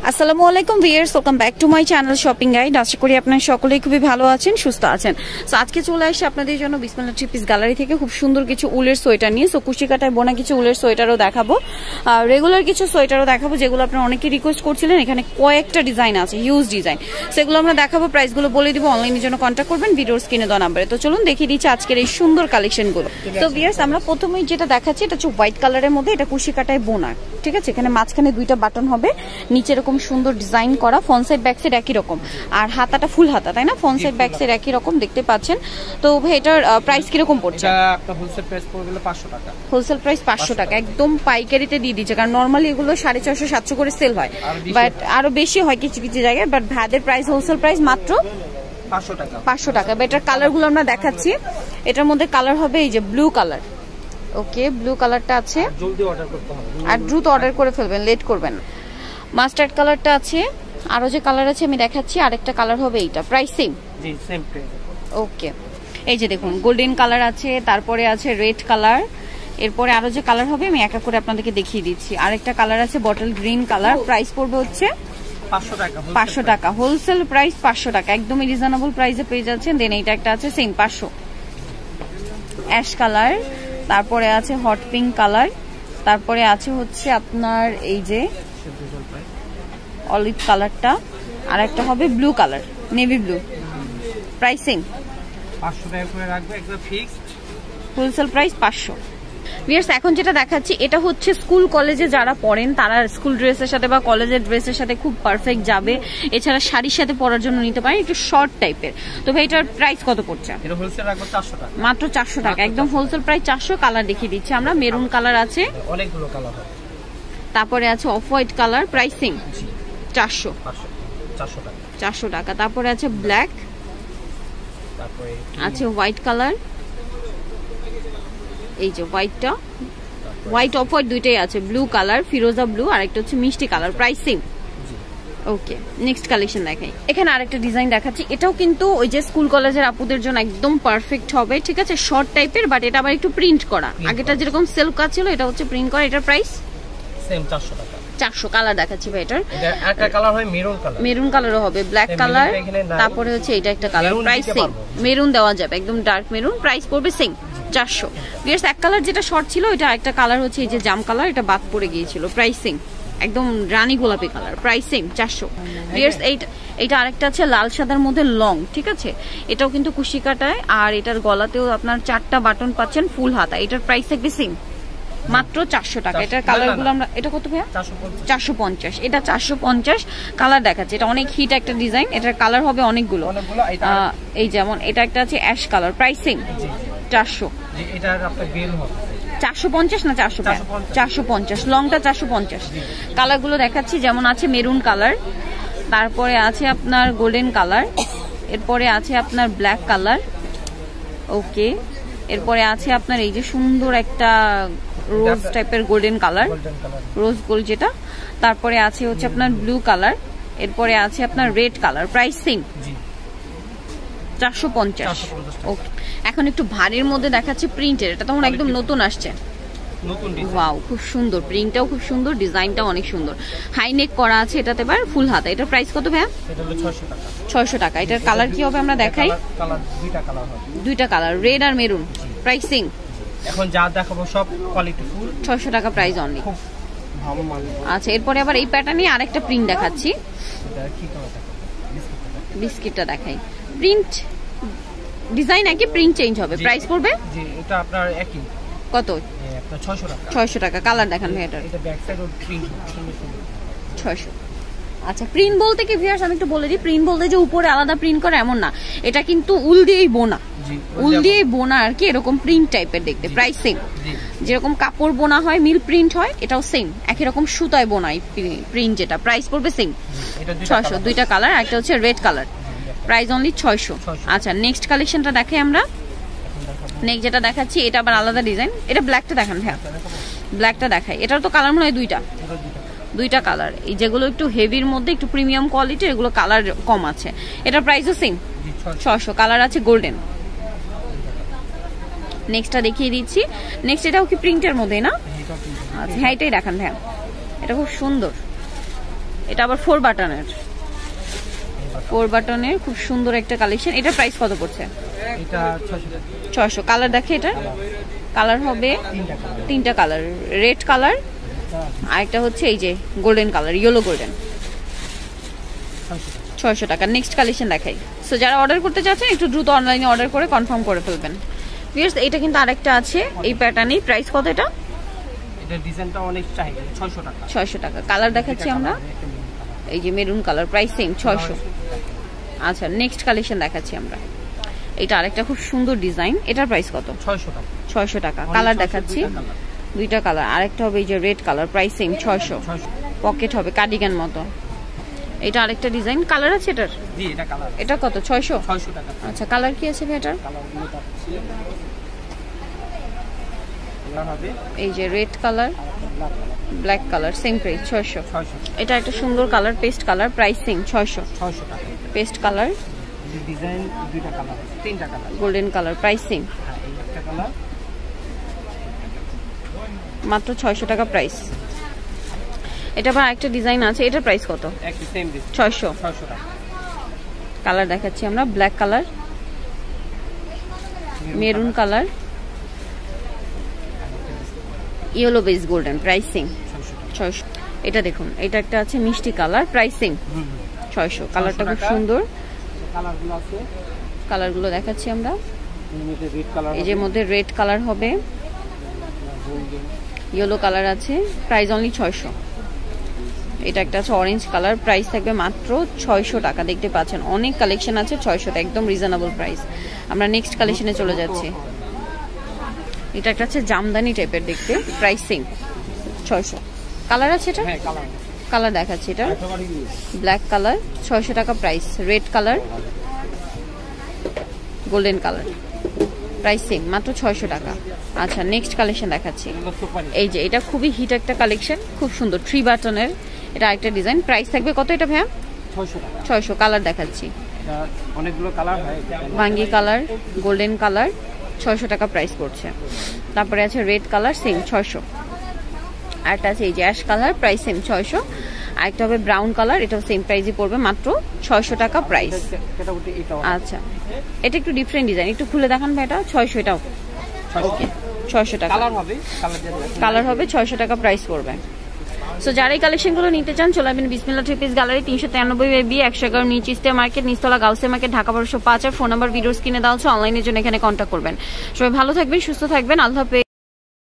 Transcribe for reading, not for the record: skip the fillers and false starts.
আসসালামু আলাইকুম viewers, welcome back to my channel shopping guide. আশা করি আপনারা সকলেই খুবই ভালো আছেন, সুস্থ আছেন। সো আজকে চলে আসি আপনাদের জন্য বিসমিল্লাহ থ্রি পিস গ্যালারি থেকে খুব সুন্দর কিছু উলের সোয়েটার নিয়ে। সো কুশিকাটায় বোনা কিছু উলের সোয়েটারও দেখাবো, রেগুলার কিছু সোয়েটারও দেখাবো যেগুলো আপনারা অনেকে রিকোয়েস্ট করছিলেন। এখানে কয়েকটা ডিজাইন আছে, হিউজ ডিজাইন, সেগুলো আমরা দেখাবো, প্রাইসগুলো বলে দিব। অনলাইনের জন্য কন্ট্যাক্ট করবেন ভিডিওর স্ক্রিনে দেওয়া নাম্বারে। তো চলুন দেখিয়ে দিচ্ছি আজকের এই সুন্দর কালেকশনগুলো। তো ভিউয়ার্স, আমরা প্রথমেই যেটা দেখাচ্ছি এটা হচ্ছে হোয়াইট কালারের মধ্যে, এটা কুশিকাটায় বোনা, ঠিক আছে। এখানে মাঝখানে দুইটা বাটন হবে, নিচে এরকম সুন্দর ডিজাইন করা, ফ্রন্ট সাইড ব্যাক সাইড একই রকম, আর হাতাটা ফুল হাতা, তাই না? ফ্রন্ট সাইড ব্যাক সাইড একই রকম দেখতে পাচ্ছেন। তো ভাই এটার প্রাইস কিরকম পড়ছে? এটা হোলসেল প্রাইস পড়বে 500 টাকা। হোলসেল প্রাইস 500 টাকা, একদম পাইকারিতে দিয়ে দিচ্ছে, কারণ নরমালি এগুলো 450-700 করে সেল হয়, বাট আরো বেশি হয় কিছু কিছু জায়গায়। বাট ভাদের প্রাইস হোলসেল প্রাইস মাত্র 500 টাকা। 500 টাকা। এটার কালারগুলো আমরা দেখাচ্ছি। এটার মধ্যে কালার হবে এই যে ব্লু কালার, ওকে, ব্লু কালারটা আছে, জলদি অর্ডার করতে হবে আর দ্রুত অর্ডার করে ফেলবেন, লেট করবেন। মাস্টার্ড কালারটা আছে, আরো যে কালার আছে আমি দেখাচ্ছি। আরেকটা কালার হবে এইটা, প্রাইস সেম? জি, সেম প্রাইস। ওকে, এই যে দেখুন গোল্ডেন কালার আছে, তারপরে আছে রেড কালার, এরপরে আরো যে কালার হবে আমি এক এক করে আপনাদেরকে দেখিয়ে দিচ্ছি। আরেকটা কালার আছে বটল গ্রিন কালার, প্রাইস পড়বে হচ্ছে 500 টাকা। 500 টাকা, হোলসেল প্রাইস 500 টাকা, একদমই রিজনেবল প্রাইসে পেয়ে যাচ্ছেন। দেন এইটা একটা আছে সেম 500। অ্যাশ কালার, তারপরে আছে হট পিঙ্ক কালার, তারপরে আছে হচ্ছে আপনার এই যে অলিভ কালারটা, আর একটা হবে blue colour, navy blue, price same 500 টাকা করে রাখবো, একদম ফিক্সড, হোলসেল প্রাইস 500। ভিউয়ার্স, এখন যেটা দেখাচ্ছি এটা হচ্ছে স্কুল কলেজে যারা পড়েন তারা স্কুল ড্রেসের সাথে বা কলেজের ড্রেসের সাথে খুব পারফেক্ট যাবে। এছাড়া শাড়ির সাথে পরার জন্য নিতে পারেন, একটু শর্ট টাইপের। তো ভাই এটার প্রাইস কত পড়ছে? এটা হোলসেল রাখবো 400 টাকা, মাত্র 400 টাকা, একদম হোলসেল প্রাইস 400। কালার দেখিয়ে দিচ্ছি আমরা, মেরুন কালার আছে, অনেকগুলো কালার হবে, তারপরে আছে off white colour, price same 400 টাকা। 400 টাকা। তারপরে আছে ব্ল্যাক, তারপরে আছে হোয়াইট কালার, এই যে হোয়াইটটা, হোয়াইট অফ হোয়াইট দুইটাই আছে, ব্লু কালার, ফিরোজা ব্লু, আর একটা হচ্ছে মিষ্টি কালার, প্রাইস সেম। ওকে, নেক্সট কালেকশন দেখাই। এখানে আরেকটা ডিজাইন দেখাচ্ছি, এটাও কিন্তু ওই যে স্কুল কলেজের আপুদের জন্য একদম পারফেক্ট হবে, ঠিক আছে। শর্ট টাইপের, বাট এটা আবার একটু প্রিন্ট করা, আগেটা যেরকম সেলফ কাজ ছিল এটা হচ্ছে প্রিন্ট করা। এটার প্রাইস সেম 400 টাকা। 400। কালার দেখাচ্ছি ভাই, এটার একটা কালার হয় মেরুন কালার, মেরুন কালারও হবে, ব্ল্যাক কালার, তারপরে হচ্ছে এটা একটা কালার, প্রাইস সেম। মেরুন দেওয়া যাবে, একদম ডার্ক মেরুন, প্রাইস পড়বে সেম 400। ভিউয়ার্স, এক কালার যেটা শর্ট ছিল এটা একটা কালার হচ্ছে এই যে জাম কালার, এটা বাদ পড়ে গিয়েছিল, প্রাইস সেম, একদম রানী গোলাপি কালার, প্রাইস সেম 400। ভিউয়ার্স, এইটা আরেকটা আছে লাল সাদার মধ্যে লং, ঠিক আছে, এটাও কিন্তু কুশিকাটায়, আর এটার গলাতেও আপনার 4টা বাটন পাচ্ছেন, ফুল হাতা। এটার প্রাইস থাকবে সেম, মাত্র 400 টাকা। এটার কালারগুলো আমরা, এটা কত ভাইয়া? 450। এটা 450 কালার দেখাচ্ছে, এটা অনেক হিট একটা ডিজাইন, এটার কালার হবে অনেকগুলো। এই যেমন এটা একটা আছে অ্যাশ কালার, প্রাইস সেম 400। এটা আপনার গ্রিন হবে 450 না 400? 450, লংটা 450। কালারগুলো দেখাচ্ছি, যেমন আছে মেরুন কালার, তারপরে আছে আপনার গোল্ডেন কালার, এরপরে আছে আপনার ব্ল্যাক কালার, ওকে, এরপরে আছে আপনার এই যে সুন্দর একটা রোজ টাইপের গোল্ডেন কালার, রোজ গোল্ড যেটা, তারপরে আছে হচ্ছে আপনার ব্লু কালার, এরপরে আছে আপনার রেড কালার, প্রাইস সেম 450। ওকে, এখন একটু ভারীর মধ্যে দেখাচ্ছি প্রিন্টের, এটা তখন একদম নতুন আসছে, ওয়াও, খুব সুন্দর, প্রিন্টটাও খুব সুন্দর, ডিজাইনটাও অনেক সুন্দর, হাই নেক করা আছে এটাতে, এবার ফুল হাতা। এটার প্রাইস কত ভাইয়া? এটা হলো 600 টাকা। 600 টাকা। এটার কালার কি হবে আমরা দেখাই, দুইটা কালার, রেড আর মেরুন, প্রাইস সেম। এখন যা দেখাবো সব কোয়ালিটি ফুল, 600 টাকা প্রাইস অনলি। খুব ভালো মাল। আচ্ছা, এরপরে আবার এই প্যাটার্নে আরেকটা প্রিন্ট দেখাচ্ছি, এটা কি কালার দেখাবো? বিস্কিটটা দেখাই। প্রিন্ট ডিজাইন একই, প্রিন্ট চেঞ্জ হবে, প্রাইস পড়বে জি, এটা আপনার একই, কত? আপনার 600 টাকা। 600 টাকা। কালার দেখান ভাই, এটা ব্যাক সাইড ও প্রিন্ট 600। আচ্ছা, প্রিন্ট বলতে কি ভিউয়ার্স আমি একটু বলে দিই, প্রিন্ট বলতে যে উপরে আলাদা প্রিন্ট করে এমন না, এটা কিন্তু উল দিয়েই বোনা, উল দিয়েই বোনা আর কি, এরকম প্রিন্ট টাইপের দেখতে, প্রাইস সেম। যেরকম কাপড় বোনা হয়, মিল প্রিন্ট হয়, এটাও সেম, একই রকম সুতায় বোনাই প্রিন্ট, যেটা প্রাইস পড়বে সেম 600। দুইটা কালার, একটা হচ্ছে রেড কালার, প্রাইস অনলি 600। আচ্ছা, নেক্সট কালেকশনটা দেখাই আমরা। নেক্সট যেটা দেখাচ্ছি এটা আবার আলাদা ডিজাইন, এটা ব্ল্যাকটা দেখান ভাইয়া, ব্ল্যাকটা দেখাই। এটার তো কালার মনে হয় দুইটা কালার, এই যেগুলো একটু হেভির মধ্যে একটু প্রিমিয়াম কোয়ালিটির, এগুলো কালার কম আছে। এটার প্রাইসও সেম 600। কালার আছে গোল্ডেন। নেক্সটটা দেখিয়ে দিচ্ছি। নেক্সট এটাও কি প্রিন্টের মধ্যে না? আচ্ছা, হ্যাঁ, এটাই দেখান ভাইয়া, এটা খুব সুন্দর, এটা আবার 4 বাটনের, 4 বাটনের খুব সুন্দর একটা কালেকশন। এটা প্রাইস কত পড়ছে? এটা 600 টাকা। 600। কালার দেখে, এটা কালার হবে 3টা কালার, রেড কালার আর একটা হচ্ছে এই যে গোল্ডেন কালার, ইয়েলো গোল্ডেন। 600 টাকা। নেক্সট কালেকশন দেখাই। সো যারা অর্ডার করতে চাচ্ছেন একটু দ্রুত অনলাইনে অর্ডার করে কনফার্ম করে ফেলবেন। ভিউয়ার্স এটা কিন্তু আরেকটা আছে এই প্যাটার্নে, প্রাইস কত এটা? এটা ডিজাইনটা অনেক চাহিদা, 600 টাকা। 600 টাকা। কালার দেখাচ্ছি আমরা, এই যে মেরুন কালার, প্রাইস সেম 600। আচ্ছা নেক্সট কালেকশন দেখাচ্ছি আমরা, এটা আরেকটা খুব সুন্দর ডিজাইন, এটার প্রাইস কত? 600 টাকা। 600 টাকা। কালার দেখাচ্ছি, দুইটা কালার, আরেকটা হবে এই যে red colour, price same 600। Pocket হবে কার্ডিগান মতো। এটা আরেকটা ডিজাইন, কালার আছে এটার? জি এটা কালার। এটা কত? 600 টাকা। আচ্ছা কালার কি আছে এটার? কালারগুলো তারপরে কালার হবে এই যে red colour, black colour, same price 600। 600। এটা একটা সুন্দর colour, paste colour, price same 600। 600 টাকা। পেস্ট কালার, ডিজাইন দুইটা কালার, তিনটা colour, golden colour, price same. হ্যাঁ এই একটা কালার মাত্র 600 টাকা প্রাইস। এটা আবার একটা ডিজাইন আছে, এটার প্রাইস কত? একই সেম ডিজাইন 600। 600 টাকা। কালার দেখাচ্ছি আমরা, black colour, maroon colour, yellow base golden, price same 600। এটা দেখুন, এটা একটা আছে মিষ্টি কালার, প্রাইস সেম 600। কালারটা খুব সুন্দর। কালারগুলো আছে, কালারগুলো দেখাচ্ছি আমরা, রেড কালার, এই যে মধ্যে রেড কালার হবে, ইয়েলো কালার আছে, প্রাইস অনলি 600। এটা একটা আছে অরেঞ্জ কালার, প্রাইস থাকবে মাত্র 600 টাকা। দেখতে পাচ্ছেন অনেক কালেকশন আছে 600 একদম রিজনেবল প্রাইস। আমরা নেক্সট কালেকশনে চলে যাচ্ছি। এটা একটা আছে জামদানি টাইপের দেখতে, প্রাইস সেম 600। কালার আছে এটা? হ্যাঁ কালার। কালার দেখাচ্ছি, এটা ব্ল্যাক কালার, 600 টাকা price. Red colour, golden colour, price same মাত্র 600 টাকা। আচ্ছা নেক্সট কালেকশন দেখাচ্ছি, এই যে এটা খুবই হিট একটা কালেকশন, খুব সুন্দর 3 বাটনের। এটা একটা ডিজাইন, প্রাইস থাকবে কত এটা ভাইয়া? 600 টাকা। 600। কালার দেখাচ্ছি, এটা অনেকগুলো কালার হয়, ভাঙ্গি কালার, গোল্ডেন কালার, 600 টাকা প্রাইস পড়ছে। তারপরে আছে রেড কালার, সেম 600। আরেকটা আছে এই যে অ্যাশ কালার, প্রাইস সেম 600। আরেকটা হবে ব্রাউন কালার, এটাও সেম প্রাইসই পড়বে মাত্র 600 টাকা প্রাইস। আচ্ছা এটা একটু ডিফারেন্ট ডিজাইন, একটু খুলে দেখান ভাই। এটা 600, এটাও ওকে 600 টাকা। কালার হবে, কালার হবে 600 টাকা প্রাইস পড়বে। সো যারা এই কালেকশনগুলো নিতে চান চলে আসবেন বিসমিল্লাহ থ্রি পিস গ্যালারি, 393 111 নিচ ইস্তিয়া মার্কেট, নিচতলা গাউসিয়া মার্কেট, ঢাকা 1205। আর ফোন নাম্বার ভিডিওস কিনে দেওয়া হচ্ছে, অনলাইনের জন্য এখানে কন্ট্যাক্ট করবেন। সবাই ভালো থাকবেন, সুস্থ থাকবেন, আল্লাহ হাফেজ।